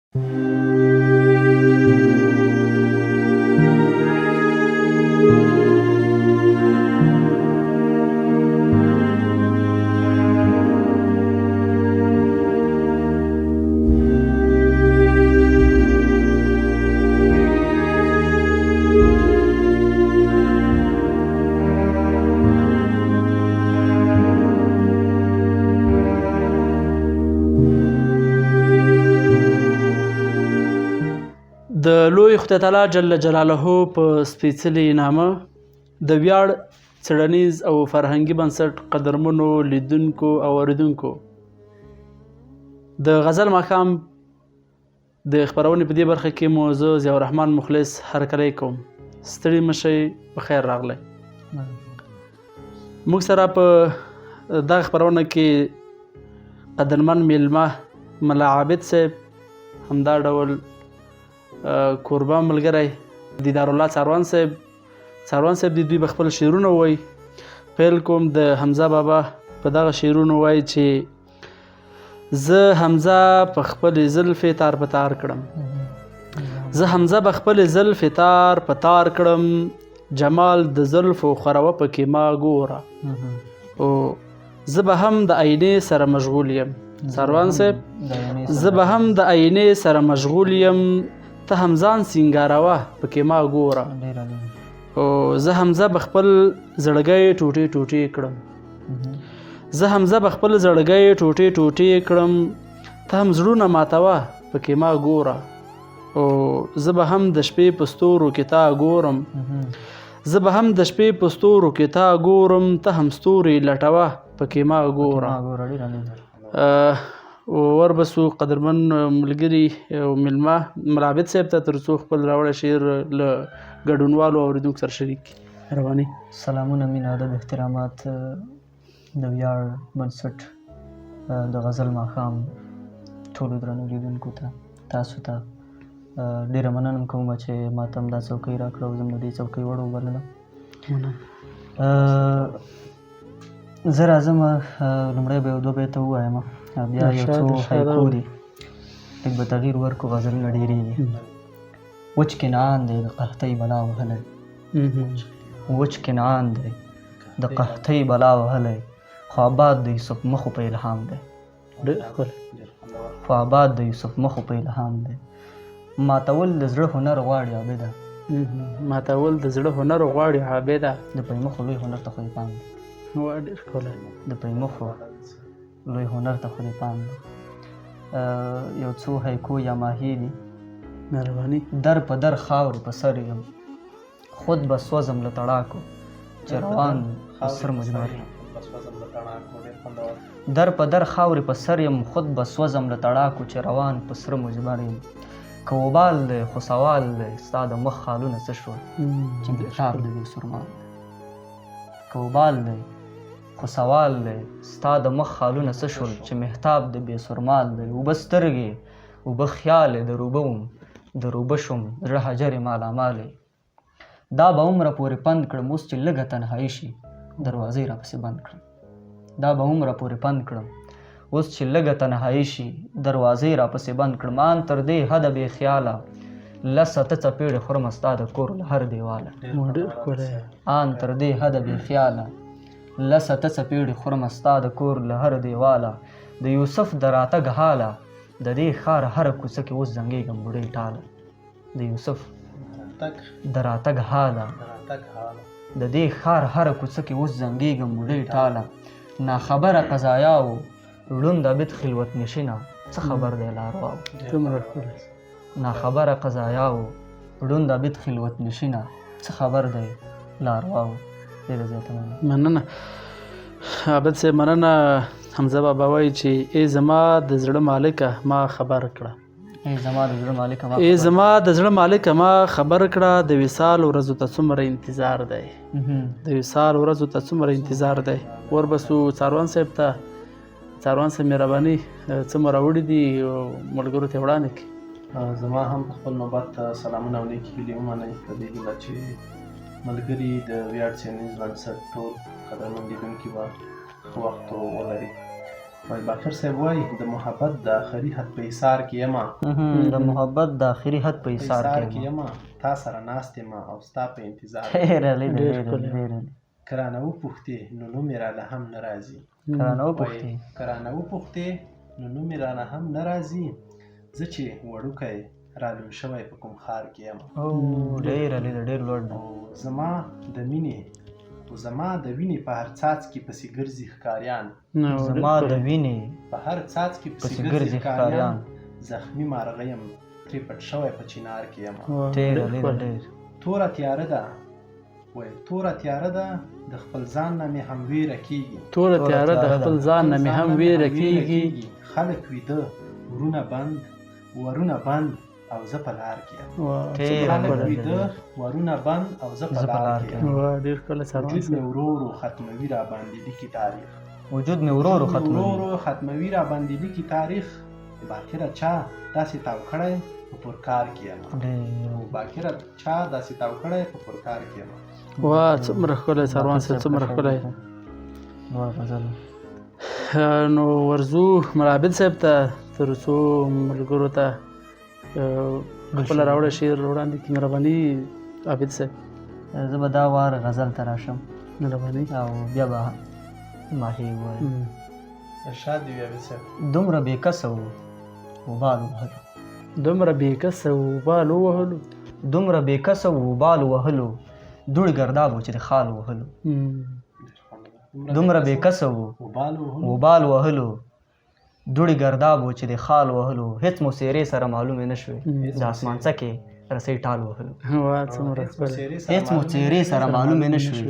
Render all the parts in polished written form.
د لوی خدای تعالی جل جلاله په سپېڅلي نامه د ویاړ څېړنیز او فرهنګي بنسټ قدرمنو لیدونکو او اورېدونکو د غزل ماښام د خپرونې په دې برخه کې مو زه ضیاءالرحمن مخلص هرکلی کوم. ستړي مه شئ، په خیر راغلی. موږ سره په دغه خپرونه کې قدرمن میلمه ملا عابد صاحب، همدا ډول کوربه ملګری دیدارالله څاروان صاحب د دوی به خپل شعرونه وایي. پیل کوم د حمزه بابا په دغه شعرونو وایي چې زه حمزه په خپلې زلفې تار په تار کړم، زه حمزه به خپلې زلفې تار په تار کړم، جمال د زلفو خوروه پکې ما ګوره، او زه به هم د آینې سره مشغول یم. څاروان صاحب، زه به هم د آینې سره مشغول یم، ته هم ځان سینګاروه پکې ما ګوره، او زه حمزه به خپل زړګی ټوټې ټوټې کړم، زه حمزه به خپل زړګی ټوټې ټوټې کړم، ته هم زړونه ماتوه پکې ما ګوره، او زه به هم د شپې په ستورو کې تا ګورم، زه به هم د شپې په ستورو کې تا ګورم، ته هم ستوري لټوه پکې ما ګوره. وربسو قدرمن ملګري او میلمه ملا عابد صاحب ته تر څو خپل راوړی شعر له ګډونوالو او اورېدونکو سره شریک کړي. رواني سلامونه، مینه، ادب، احترامات د ویاړ بنسټ د غزل ماښام ټولو درنو لیدونکو ته، تاسو ته ډېره مننه کوم چې ما ته هم دا څوکۍ راکړه او زه هم د دې څوکۍ وړ وبللم. زه راځم، لومړی به یو دوه بیته ووایم، بیا یو څو هایکو دي، لږ به تغییر ورکړو، غزلونه ډېرېږي. وچ کنعان دی د قحطۍ بلا وهلی، وچ کنعان دی د قحطۍ بلا وهلی، خو آباد د یوسف مخو په الهام دی، خو آباد د یوسف مخو په الهام دی. ماتول د زړه هنر غواړي عابده، ماتول د زړه هنر غواړي عابده، د پیمخو لوی هنر ته خو دې پام دی، ډېر ښکلی، د پیمخو لوی هنر ته خو دې پام دی. یو څو هایکو یا ماهی دي. مهرباني. در په در خاورې په سر یم، خود به سوځم له تړاکو چې روان په سر مجمر یم، در په در خاورې په سر یم، خود به سوځم له تړاکو چې روان په سر مجمر یم. که وبال دی خو سوال دی ستا د مخ خالونه څه شول چې مهتاب د بې سرمال دی، که وبال دی خو سوال دی ستا د مخ خالونه څه شول چې مهتاب د بې سرمال دی. اوبه سترګې اوبه خیال د روبه وم، د روبه شوم زړه حجر مالامال دی. دا به عمره پورې پند کړم اوس چې لږه تنهایي شي دروازې راپسې بند کړم، دا به عمره پورې پند کړم اوس چې لږه تنهایي شي دروازې راپسې بند کړم. آن تر دې حده بې خیاله لس اته څپېړې خورم ستا د کور له هر دیواله، آن تر دې حده بې خیاله لس اته څپېړې خورم ستا د کور له هر دیواله. د یوسف د راتګ حاله د دې ښار هره کوڅه کې اوس زنګېږم بوډۍ ټاله، د یوسف د راتګ حاله د دې ښار هره کوڅه کې اوس زنګېږم بوډۍ ټاله. ناخبره قضایاو ړوند عابد خلوت نشینه څه خبر دی لارواو، ناخبره قضایاو ړوند عابد خلوت نشینه څه خبر دی لارواو. ډېره زیاته مننه عابد صاحب، مننه. حمزه بابا وایي چې ای زما د زړه مالکه ما خبر کړه، ای زما د زړه مالکه ما ای زما د زړه مالکه ما خبر کړه، د وصال ورځو ته څومره انتظار دی، د وصال ورځو ته څومره انتظار دی. وربسو څاروان صاحب ته، څاروان صاحب مهرباني څه مو راوړي دي ملګرو ته وړاندې کړي. زما هم په خپل نوبت سلامونه او نیکې هیلې ومنئ په دې هیله چې ملګري د ویاړ څېړنیز بنسټ ټول قدرمن لیدونکي به ښه وخت ولري. وای باقر صاحب وای د محبت د آخري حد په حصار کې یما د محبت د آخري حد په حصار کې یما تا سره ناست یم او ستا په انتظار ډېره ډېره کرانه وپوښتې نو نوم یې راله هم نه راځي کرانه وپوښتې نو نوم یې راله هم نه راځي زه چې وړوکی رالوی شوی په کوم ښار کې یم ډېر لوړ او زما د مینې په هر څاڅکي پسې ګرځي ښکاریان زما د وینې په هر څاڅکي پسې ګرځي ښکاریان زخمي مارغه یم ترې پټ شوی په چنار کې یم توره تیاره ده وای توره تیاره ده د خپل ځان نه مې هم ویره کېږي خلک ویده ورونه بند او زه په لار کې یم خلک ویده ورونه بند او زه په لار کې یم وجود مې ورو ورو ختموي را باندې لیکي تاریخ باقره چا داسې تاو کړی په پرکار کې یم وا څومره ښکلی سروان صاحب څومره ښکلی نو ورځو ملعابد صاحب ته تر څو ملګرو ته خپله راوړه شعر وړاندې کړي مهرباني عابد صاحب زه به دا وار غزل ته راشم مهرباني او بیا به ماهي ووایم ارشاد دی عابد صاحب دومره بېکسه وو وبال وهلو دوړ ګرداب و چې د خال وهلو دومره بېکسه وو وبال وهلو دوړ ګرداب و چې د خال وهلو هېڅ مو څېرې سره معلومې نه شوې د اسمانڅه کې رسۍ ټال وهلو هېڅ مو څېرې سره معلومې نه شوې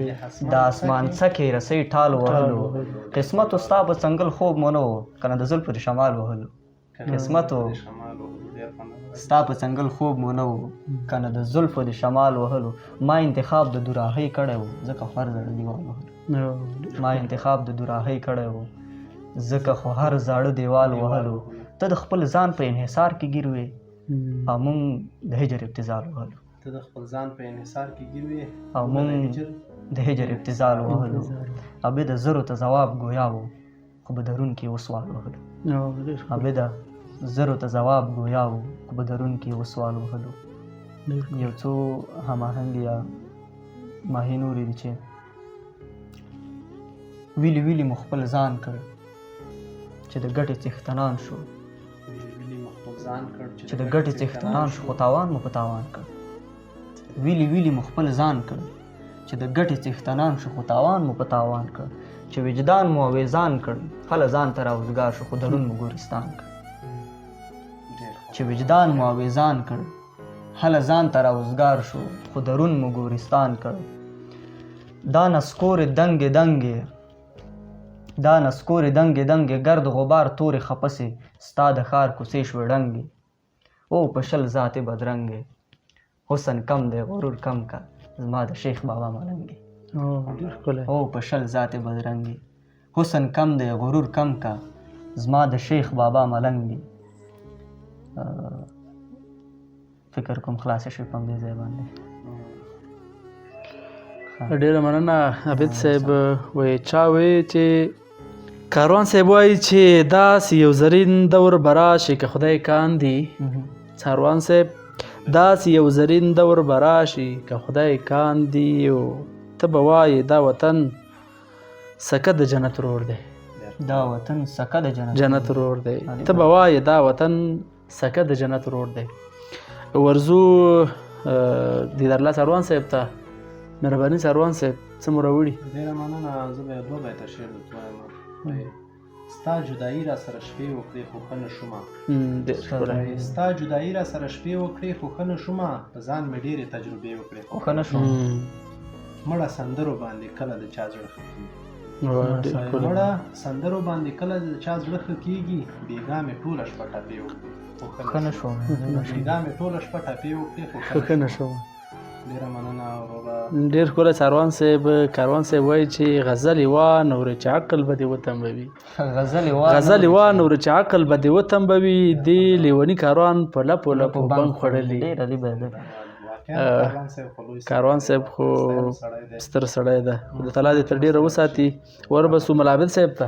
د اسمانڅه کې رسۍ ټال وهلو قسمت ستا په څنګل خوب مو نه و که نه د زلفو د شمال وهلو قسمت ستا په څنګل خوب مو نه و که نه د زلفو د شمال وهلو ما انتخاب د دوراهۍ کړی و ځکه خو هر زاړه دیوال وهلو ته د خپل ځان په انحصار کې ګیر وې او موږ د هجر ابتذال وهلو ابې د زرو ته ځواب ګویا و خو به درون کې وسوال وهلو یو څو هماهنګ یا ماهي نورې دي چې ویلي مو خپل ځان کړ چې د ګټې څښتنان شو خو تاوان مو په تاوان کړ ویلي مو خپل ځان کړ چې د ګټې څښتنان شو خو تاوان مو په تاوان کړ چې وجدان مو اویزان کړ هله ځان ته راوزګار شو خو درون مو ګورستان کړ دا نسکورې دنګې ګرد غبار تورې خپسې ستا د ښار کوڅې شوې ډنګې او په شل ذاتې بدرنګې حسن کم دی غرور کم کا زما د شیخ بابا ملنګې حسن کم دی غرور کم کا زما د شیخ بابا ملنګې فکر کوم خلاصې شوې په همدې ځای باندې ډېره مننه عابد صاحب وایي چا وایي چې کاروان صاحب وایي چې داسې یو زرین دور به راشي که خدای کاندي کاروان صاحب داسې یو زرین دور به راشي که خدای کاندي او ته به وایې دا وطن سکه د جنت رور دی ته به وایې دا وطن سکه د جنت رور دی ورځو دیدارالله سروان صاحب ته مهرباني سروان صاحب څه مو راوړي ډېره مننه زه به یو دوه بیته شعر درته وایم ستا جدایي را سره شپې وکړې خو ښه نه شومه په ځان مې ډېرې تجربې وکړې خو ښه نه شومه مړه سندرو باندې کله د چا زړه ښه کېږي بېګا مې ټوله شپه ټپې وکړې خو ښه نه شومه ډېره مننه وروره ډېر ښکلی کاروان صاحب وایي چې غزلې وان ورې چې عقل به دې وتنبوي دې لیوني کاروان په لپو بنګ خوړلي کاروان صاحب خو ستر سړی ده خو د تعالی دې تر ډېره وساتي وربسو ملعابد صاحب ته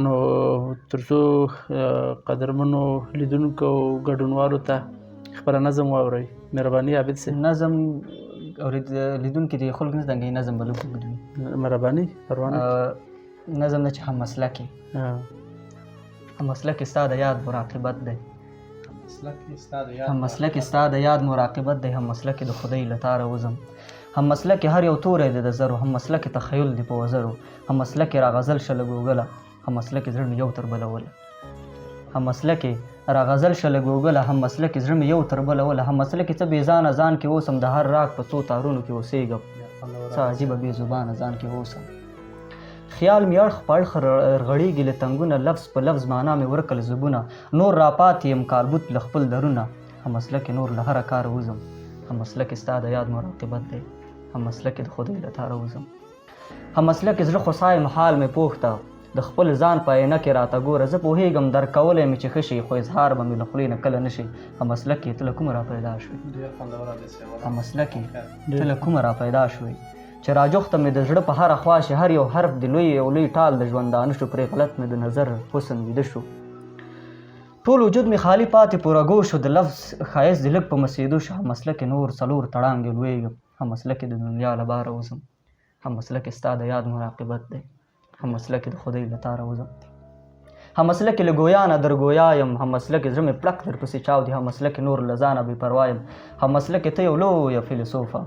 نو تر څو قدرمنو لیدونکو او ګډونوالو ته خپله نظم واورئ. مهرباني عابد صاحب. نظم لیدونکي د خلکو نه دنګي نظم به لږ اوږد وي. مهرباني پروانه. نظم نه چې هم مسلکي هم مسلکي ستا د یاد مراقبت دی. هم مسلکي ستا د یاد مراقبت دی. هم مسلکي د خدای له تاره وزم. هم مسلکي هر یو توری دی د زرو. هم مسلکي تخیل دی په وزرو. هم مسلکي را غزل شه لګوګله. هم مسلکي زړه مې یو تر بلوله. هم مسلکي را غزل شه لګوګله. هم مسلکي زړه مې یو تر بلوله. هم مسلکي څه بې ځانه ځان کې اوسم د هر راګ په څو تارونو کې اوسېږم. څه عجیبه بې زبانه ځان کې اوسم. خیال مې اړخ په اړخ رغړېږي له تنګونه. لفظ په لفظ معنا مې ورکړل زبونه. نور راپاتې یم کالبوت له خپل درونه. هم مسلکي نور له هره کاره وځم. هم مسلکي ستا د یاد مراقبت دی. هم مسلکي د خدای له تاره وځم. هم مسلکي زړه خوسا یم حال مې پوښته. د خپل ځان په عینه کې راته ګوره. زه پوهېږم درکولی مې چې ښه شي خو اظهار به مې له خولې نه کله نه شي. هم مسلکي ته له کومه را پیدا شوې. هم مسلکي ته له کومه را پیدا شوې چې راجوخته مې د زړه په هره خوا شي. هر یو حرف د لوی او لوی ټال د ژوندانه شو. پرې غلط مې د نظر حسن ویده شو. ټول وجود مې خالی پاتې پورګو شو. د لفظ ښایست د لږ په مسیدو شو. هم مسلکي نور څلور تړانګې لویږم. هم مسلکي د دنیا له باره وځم. هم مسلکي ستا د یاد مراقبت دی. هم مسلکي د خدای له تاره وځم. هم مسلکي له ګویا نه در ګویا یم. هم مسلکي زړه مې پړک درپسې چاودي. هم مسلکي نور له ځانه بې پروا یم. هم مسلکي ته یو لویه فیلسوفه.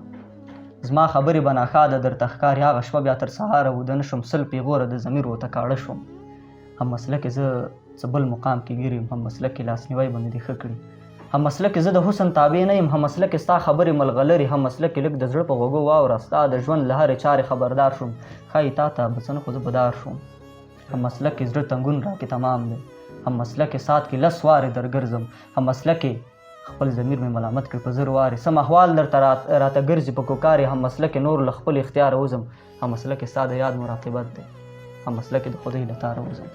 زما خبرې به ناښاده درته ښکاري. هغه شپه بیا تر سهاره وده نه شم. سل پیغوره د ضمیر ورته کاړه شوم. هم مسلکي زه څه بل مقام کې ګیر یم. هم مسلکي لاسنیوی به مې دې ښه کړي. هم مسلکي زه د حسن تابع نه یم. هم مسلکي ستا خبرې ملغلرې. هم مسلکي لږ د زړه په غوږو واوره. ستا د ژوند له هرې چارې خبردار شوم. ښایي تا ته به څه نه خو زه بدار شوم. هم مسلکي زړه تنګون راکې تمام دی. هم مسلکي ساعت کې لس وارې درګرځم. هم مسلکي خپل ضمیر مې ملامت کړ په زر وارې. سم احوال درته راته ګرځي په کوکارې. هم مسلکي نور له خپل اختیاره وځم. هم مسلکي ستا د یاد مراقبت دی. هم مسلکي د خدای له تاره وځم.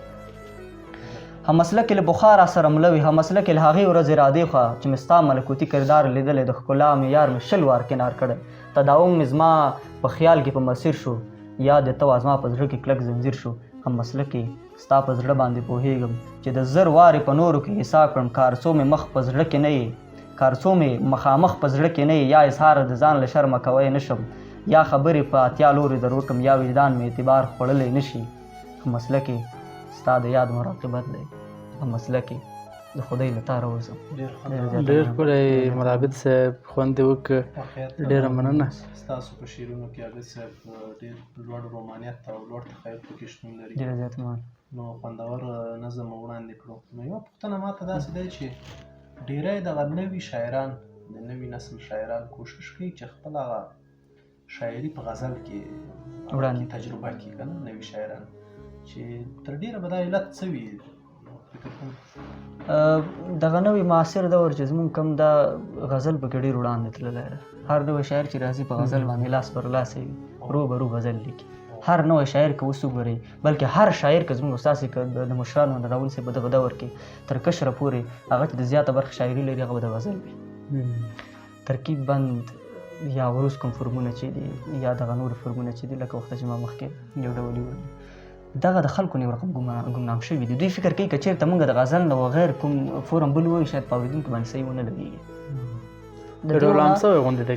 هم مسلکي له بخار سره ملوي. هم مسلکي له هغې ورځې را دې خوا چې مې ستا ملکوتي کردار لیدلی. د ښکلا معیار مې شل وار کنار کړی. تداوم مې زما په خیال کې په مسیر شو. یاد ته وا زما په زړه کې کلک زنځیر شو. هم مسلکي ستا په زړه باندې پوهېږم چې د زر وارې په نورو کې حساب کړم. کارڅو مې مخ په زړه کې نه یې. کارڅو مې مخامخ په زړه کې نه یې. یا اظهار د ځان له شرمه کوی نه شم. یا خبرې په اتیا لورې در وکړم. یا وجدان مې اعتبار خوړلی نه شي. هم مسلکي ستا د یاد مراقبت دی. هم مسلکي د خدای له تاره وځم. ډېر ښکلی مرابط صاحب خوند دې وکړه. ډېره مننه. ستاسو په شعرونو کې عابد صاحب ډېر لوړ رومانیت او لوړ تخیل پکې شتون لري. ډېره زیات مننه. نو خوندور نظم وړاندې کړو. نو یوه پوښتنه ماته داسې دی چې ډېری دغه نوي شاعران د نوي نسل شاعران کوشش کوي چې خپل هغه شاعري په غزل کې تجربه کړي که نه نوي شاعران چې تر ډېره به دا علت څه وي فکر کوم؟ دغه نوی معاصر دور چې زموږ کوم دا غزل پکې ډېر وړاندې تللی ده. هر نوی شاعر چې راځي په غزل باندې لاس پر لاس وي روبرو غزل لیکي. هر نوی شاعر که اوس وګورئ بلکې هر شاعر که زموږ استاد صاحب د مشرانو راغونډ صاحب په دغه دور کې تر کشره پورې هغه چې د زیاته برخه شاعري لري هغه به د غزل وي. ترکیب بند یا وروس کوم فرمونه چې دي یا دغه نور فرمونه چې دي لکه وخته چې ما مخکې یو ډول ویل دغه د خلکو نه رقم ګمنام شوي دي. دوی فکر کوي که چېرته موږ د غزل نه بغیر کوم فورم بل ووایو شاید په اورېدونکي باندې صحیح ونه لګېږي.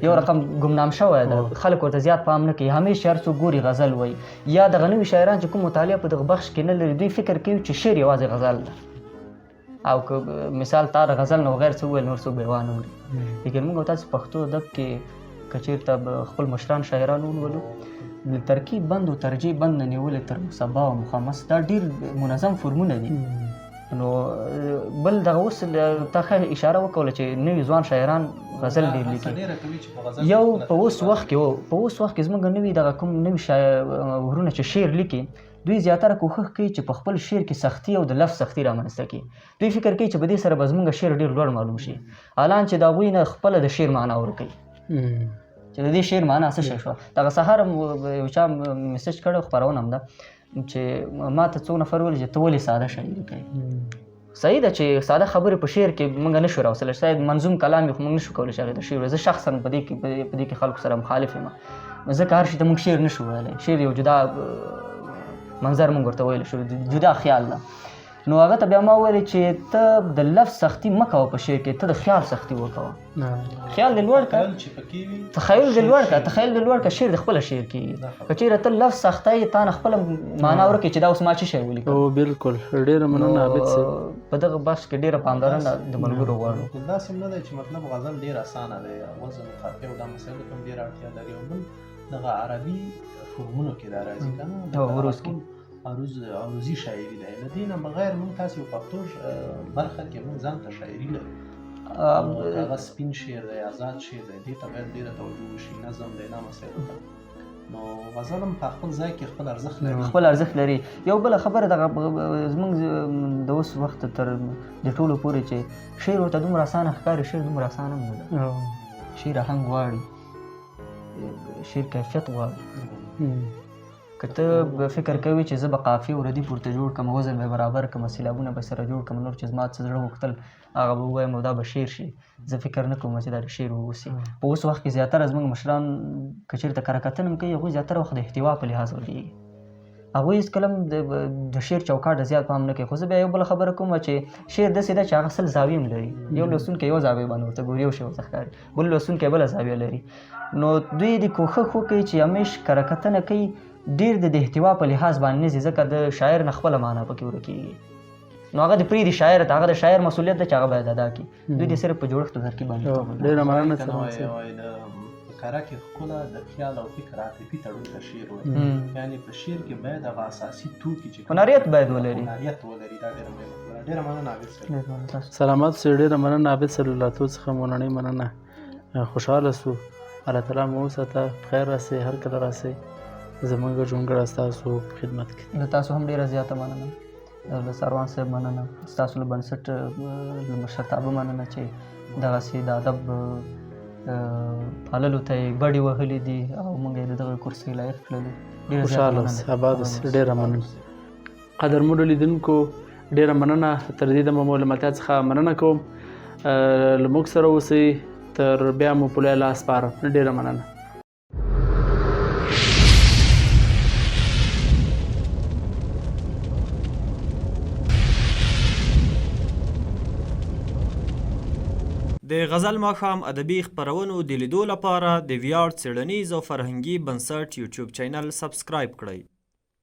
یو رقم ګمنام شوی ده. خلک ورته زیات پام نه کوي. همیشه هر څوک ګوري غزل وایي یا دغه نوي شاعران چې کوم مطالعه په دغه بخش کې نه لري دوی فکر کوي چې شعر یوازې غزل ده او که مثال تا د غزل نه بغیر څه وویل نور څوک به یې وانه وړي. لیکن موږ تاسې پښتو ادب کې که چېرته خپل مشران شاعران ونولو ترکیب بند او ترجیح بند نه نیولې تر مصبا او مخمس دا ډېر منظم فرمونه دي. نو بل دغه اوس تا ښه اشاره وکوله چې نوي ځوان شاعران غزل ډېر لیکي. یو په اوس وخت کې زموږ نوي دغه کوم نوي ورونه چې شعر لیکي دوی زیاتره کوښښ کوي چې په خپل شعر کې سختي او د لفظ سختي رامنځته کړي. دوی فکر کوي چې په دې سره به زموږ شعر ډېر لوړ معلوم شي حالان چې د هغوی نه خپله د شعر معنا ورکوي چې د دې شعر معنا څه شی شوه. دغه سهار یو چا میسج کړی خپرونه هم ده چې ما ته څو نفر ویل چې ته ولې ساده شاعري کوې. صحیح ده چې ساده خبرې په شعر کې موږ نه شو راوستلی شاید منظوم کلام یې خو موږ نه شو کولی چې هغې ته شعر زه شخصا په دې کې خلکو سره مخالف یم ځکه هر شي ته موږ شعر نه شو ویلی. شعر یو جدا منظر مونږ ورته ویلی شو جدا خیال ده. نو هغه ته بیا ما ویلې چې ته د لفظ سختي مه کوه په شعر کې، ته د خیال سختي وکوه. خیال دې لوړ کړه، تخیل دې لوړ کړه، تخیل دې لوړ کړه، شعر د خپله شعر کېږي. که چېرې ته لفظ سختۍ تا نه خپله معنا ورکړې چې دا اوس ما څه شی ولیکل. او بالکل ډېره مننه عابد صاحب. په دغه بحث کې ډېره پاملرنه د ملګرو غواړو. داسې نه دی چې مطلب غزل ډېر اسانه دی، وزن قافیه او دا مسایلو ته هم ډېره اړتیا لري. او بل دغه عربي فورمونو کې دا راځي که نه، عروض کې عروضي شاعري دی. له دې نه بغیر موږ تاسې په پښتو برخه کې موږ ځان ته شاعري لرو. هغه سپین شعر دی، آزاد شعر دی، دې ته باید ډېره توجه وشي، نظم دی، دا مسایلو ته. نو غزل هم په خپل ځای کې خپل ارزښت لري. خپل ارزښت لري. یو بله خبره دغه زموږ د اوس وخت تر د ټولو پورې چې شعر ورته دومره اسانه ښکاري، شعر دومره اسانه هم نه ده. شعر آهنګ غواړي، شعر کیفیت غواړي. که ته فکر کوي چې زه به قافیه او ردیف ورته جوړ کړم، وزن به برابر کړم، سیلابونه به سره جوړ کړم، نور چې زما څه زړه غوښتل هغه به ووایم او دا به شعر شي، زه فکر نه کوم چې دا شعر واوسي. په اوس وخت کې زیاتره زموږ مشران که چېرته کره کتنه هم کوي، هغوی زیاتره وخت د احتوا په لحاظ غږېږي. هغوی هېڅکله هم د شعر چوکاټ زیات پام نه کوي. خو زه بیا یو بله خبره کوم چې شعر داسې ده چې هغه 100 زاویې هم لري. یو لوستونکی یو زاویې باندې ورته ګوري، یو شی ورته ښکاري، بل لوستونکی بله زاویه لري. نو دوی دې کوښښ وکړي چې همیش کره کتنه کوي ډېر د احتوا په لحاظ باندې نه ځي، ځکه د شاعر نه خپله معنا پکې ورکېږي. نو هغه د پرېږدي شاعر ته، هغه د شاعر مسؤلیت ده چې هغه باید ادا کړي. دوی دې صرف په جوړښت او ترکیب باندې. ډېره مننه په کره کې ښکلا د خیال او فکر عاطفي تړون ته شعر وایي. یعنې په شعر کې باید هغه اساسي توکي چې هنریت باید ولري. هنریت ولري، دا ډېره مهمه. ډېره مننه عابد صاحب. سلامات اوسئ. ډېره مننه عابد صاحب، له تاسو څخه مو نړۍ مننه. خوشحاله سو. الله تعالی مو وساته، بخیر راسئ، هر کله راسئ. زموږ ژوندګړه ستاسو په خدمت کې. له تاسو هم ډېره زیاته مننه. له سروان صاحب مننه، ستاسو له بنسټ له مشرتابه مننه چې دغسې د ادب پاللو ته یې بډې وهلې دي او موږ یې د دغه کرسۍ لایق کړلو. خوشحاله اوسئ، اباد اوسئ. ډېره مننه. قدرمنو لیدونکو ډېره مننه. تر دې دمه مو له ملتیا څخه مننه کوم. له موږ سره اوسئ تر بیا مو په لوی لاس سپارم. ډېره مننه. د غزل ماښام ادبي خپرونو د لیدو لپاره د ویاړ څېړنیز او فرهنګي بنسټ یوټیوب چینل سبسکرایب کړئ.